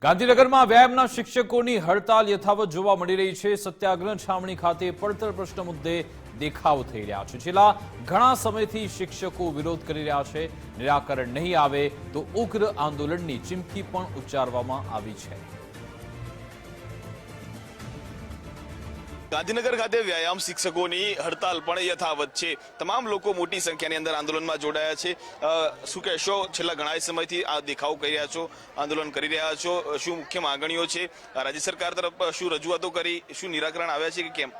ગાંધીનગરમાં વ્યાયામના શિક્ષકોની હડતાલ યથાવત જોવા મળી રહી છે। સત્યાગ્રહ છાવણી ખાતે પડતર પ્રશ્ન મુદ્દે દેખાવ થઈ રહ્યા છે। છેલ્લા ઘણા સમયથી શિક્ષકો વિરોધ કરી રહ્યા છે। નિરાકરણ નહીં આવે તો ઉગ્ર આંદોલનની ચીમકી પણ ઉચ્ચારવામાં આવી છે। ગાંધીનગર ખાતે વ્યાયામ શિક્ષકોની હડતાલ પણ યથાવત છે। તમામ લોકો મોટી સંખ્યાની અંદર આંદોલનમાં જોડાયા છે। શું કહેશો, છેલ્લા ઘણા સમયથી આ દેખાવ કરી રહ્યા છો, આંદોલન કરી રહ્યા છો, શું મુખ્ય માંગણીઓ છે? રાજ્ય સરકાર તરફ શું રજૂઆતો કરી, શું નિરાકરણ આવ્યા છે કે કેમ?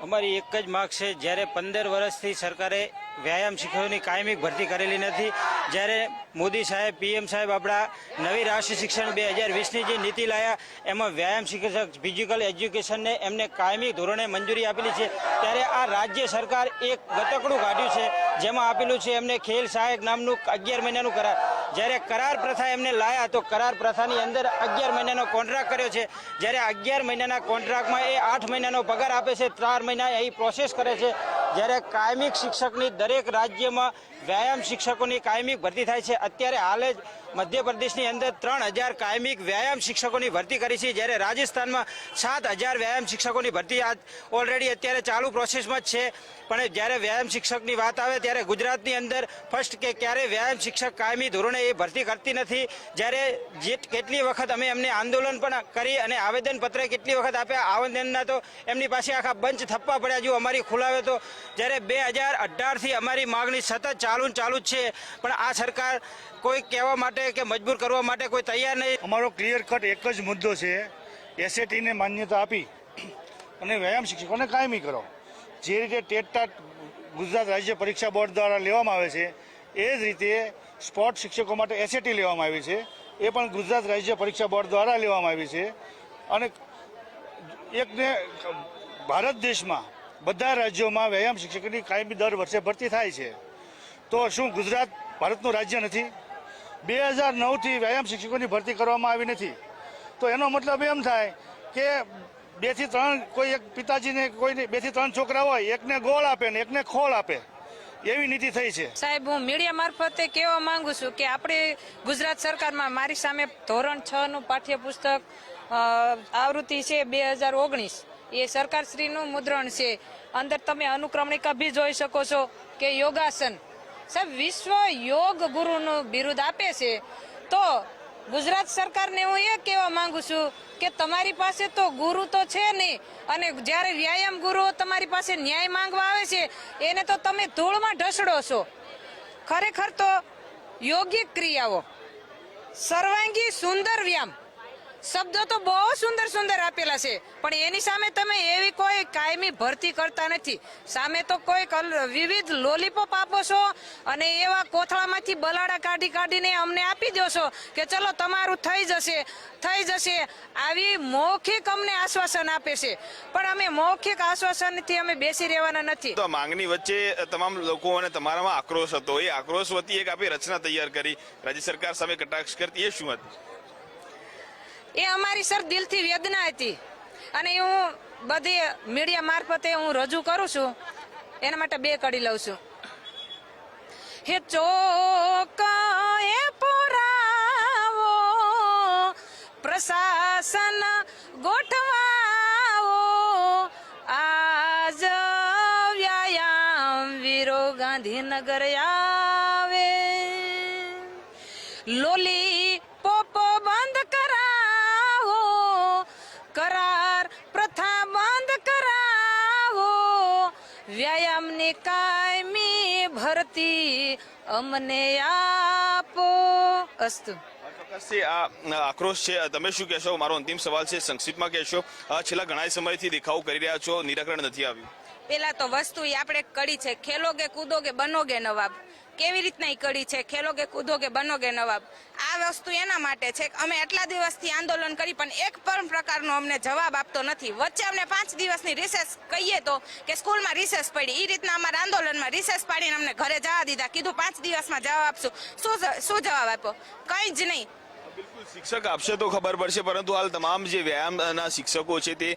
અમારી એક જ માગ છે, જ્યારે 15 વર્ષથી સરકારે વ્યાયામ શિક્ષકોની કાયમી ભરતી કરેલી નથી, જ્યારે મોદી સાહેબ પીએમ સાહેબ આપણા નવી રાષ્ટ્રીય શિક્ષણ 2020ની જે નીતિ લાયા એમાં વ્યાયામ શિક્ષક ફિઝિકલ એજ્યુકેશનને એમને કાયમી ધોરણે મંજૂરી આપેલી છે, ત્યારે આ રાજ્ય સરકાર એક ગતકડું કાઢ્યું છે જેમાં આપેલું છે એમને ખેલ સહાયક નામનું 11 મહિનાનું કરાર। જ્યારે કરાર પ્રથા એમને લાયા તો કરાર પ્રથાની અંદર 11 મહિનાનો કોન્ટ્રાક્ટ કર્યો છે, જ્યારે 11 મહિનાના કોન્ટ્રાક્ટમાં એ 8 મહિનાનો પગાર આપે છે, 4 મહિના અહીં પ્રોસેસ કરે છે। જ્યારે કાયમિક શિક્ષકની દરેક રાજ્યમાં વ્યાયામ શિક્ષકોની કાયમિક ભરતી થાય છે। અત્યારે હાલ જ મધ્યપ્રદેશની અંદર 3000 કાયમિક વ્યાયામ શિક્ષકોની ભરતી કરી છે, જ્યારે રાજસ્થાનમાં 7000 વ્યાયામ શિક્ષકોની ભરતી ઓલરેડી અત્યારે ચાલુ પ્રોસેસમાં જ છે। પણ જ્યારે વ્યાયામ શિક્ષકની વાત આવે ત્યારે ગુજરાતની અંદર ફર્સ્ટ કે ક્યારે વ્યાયામ શિક્ષક કાયમી ધોરણે એ ભરતી કરતી નથી। જ્યારે કેટલી વખત અમે એમને આંદોલન પણ કરી અને આવેદનપત્ર કેટલી વખત આપ્યા, આવેદનના તો એમની પાસે આખા બંચ થપ્પા પડ્યા જો અમારી ખુલાવે તો। જ્યારે 2018થી અમારી માગણી સતત ચાલુ જ છે, પણ આ સરકાર કોઈ કહેવા માટે કે મજબૂર કરવા માટે કોઈ તૈયાર નહીં। અમારો ક્લિયર કટ એક જ મુદ્દો છે, એસએટીને માન્યતા આપી અને વ્યાયામ શિક્ષકોને કાયમી કરો। જે રીતે ટેટ ગુજરાત રાજ્ય પરીક્ષા બોર્ડ દ્વારા લેવામાં આવે છે એ જ રીતે સ્પોર્ટ શિક્ષકો માટે એસએટી લેવામાં આવી છે, એ પણ ગુજરાત રાજ્ય પરીક્ષા બોર્ડ દ્વારા લેવામાં આવી છે। અને એકને ભારત દેશમાં બધા રાજ્યોમાં વ્યાયામ શિક્ષકોની કાયમી દર વર્ષે ભરતી થાય છે, તો શું ગુજરાત ભારતનું રાજ્ય નથી? 2009થી વ્યાયામ શિક્ષકોની ભરતી કરવામાં આવી નથી, તો એનો મતલબ એમ થાય કે 2 થી 3 કોઈ એક પિતાજીને કોઈને 2 થી 3 છોકરા હોય, એકને ગોળ આપે ને એકને ખોળ આપે, એવી નીતિ થઈ છે। સાહેબ, હું મીડિયા મારફતે કહેવા માંગુ છું કે આપણે ગુજરાત સરકારમાં મારી સામે ધોરણ 6 નું પાઠ્યપુસ્તક આવૃત્તિ છે 2019, એ સરકારશ્રીનું મુદ્રણ છે। અંદર તમે અનુક્રમણિકા બી જોઈ શકો છો કે યોગાસન સાહેબ વિશ્વ યોગ ગુરુનું બિરુદ આપે છે। તો ગુજરાત સરકારને હું એ કહેવા માંગુ છું કે તમારી પાસે તો ગુરુ તો છે નહીં, અને જ્યારે વ્યાયામ ગુરુઓ તમારી પાસે ન્યાય માંગવા આવે છે એને તો તમે ધૂળમાં ઢસડો છો। ખરેખર તો યોગિક ક્રિયાઓ, સર્વાંગી સુંદર વ્યાયામ શબ્દો તો બહુ સુંદર આપેલા છે, પણ એની સામે તમે એવી કોઈ કાયમી ભરતી કરતા નથી। સામે તો કોઈ વિવિધ લોલીપોપ આપો છો અને એવા કોથળામાંથી બલાડા કાઢીને અમને આપી દો છો કે ચલો તમારું થઈ જશે। આવી મૌખિક અમને આશ્વાસન આપે છે, પણ અમે મૌખિક આશ્વાસનથી અમે બેસી રહેવાના નથી। તો માંગણી વચ્ચે તમામ લોકો અને તમારામાં આક્રોશ હતો, એ આક્રોશ વતી એક આપે રચના તૈયાર કરી, રાજ્ય સરકાર સામે કટાક્ષ કરતી, એ શું હતી? એ અમારી સર દિલથી વેદના હતી, અને હું બધી મીડિયા મારફતે હું રજૂ કરું છું, એના માટે 2 કડી લઉં છું। હે ચોકાએ પુરાવો, પ્રશાસન ગોઠવાવો, આજ વ્યાયામ વીરો ગાંધીનગર આવે, લોલી પોપો બંધ કરાવો, કરાર પ્રથા બંધ કરાવો, વ્યાયામની કાયમી ભરતી અમને આપો। અસ્તુ। આ આક્રોશ છે, તમે શું કહેશો? મારો અંતિમ સવાલ છે, સંક્ષિપ્તમાં કહેશો। છેલ્લા ઘણા સમયથી દેખાવ કરી રહ્યા છો, નિરાકરણ નથી આવ્યું। પેલા તો વસ્તુ આપણે કડી છે, ખેલોગે કૂદોગે બનોગે નવાબ। કેવી રીતના એ કડી છે, ખેલોગે કૂદોગે બનોગે નવાબ? આ વસ્તુ એના માટે છે કે અમે એટલા દિવસથી આંદોલન કરી પણ એક પણ પ્રકારનો અમને જવાબ આપતો નથી। વચ્ચે અમને 5 દિવસની રિસેસ કહીએ તો કે સ્કૂલમાં રિસેસ પડી, એ રીતના અમારા આંદોલનમાં રિસેસ પાડીને અમને ઘરે જવા દીધા, કીધું 5 દિવસમાં જવાબ આપશું। શું જવાબ આપ્યો? કંઈ જ નહીં। બિલકુલ, શિક્ષક આપશે તો ખબર પડશે, પરંતુ હાલ તમામ જે વ્યાયામના શિક્ષકો છે તે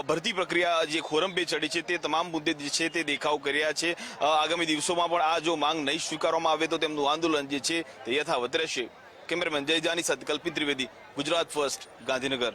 ભરતી પ્રક્રિયા જે ખોરંભે ચડી છે તે તમામ મુદ્દે છે તે દેખાવ કર્યા છે। આગામી દિવસોમાં પણ આ જો માંગ નહીં સ્વીકારવામાં આવે તો તેમનું આંદોલન જે છે તે યથાવત રહેશે। કેમેરામેન જય જાની સાથે કલ્પિત ત્રિવેદી, ગુજરાત ફર્સ્ટ, ગાંધીનગર.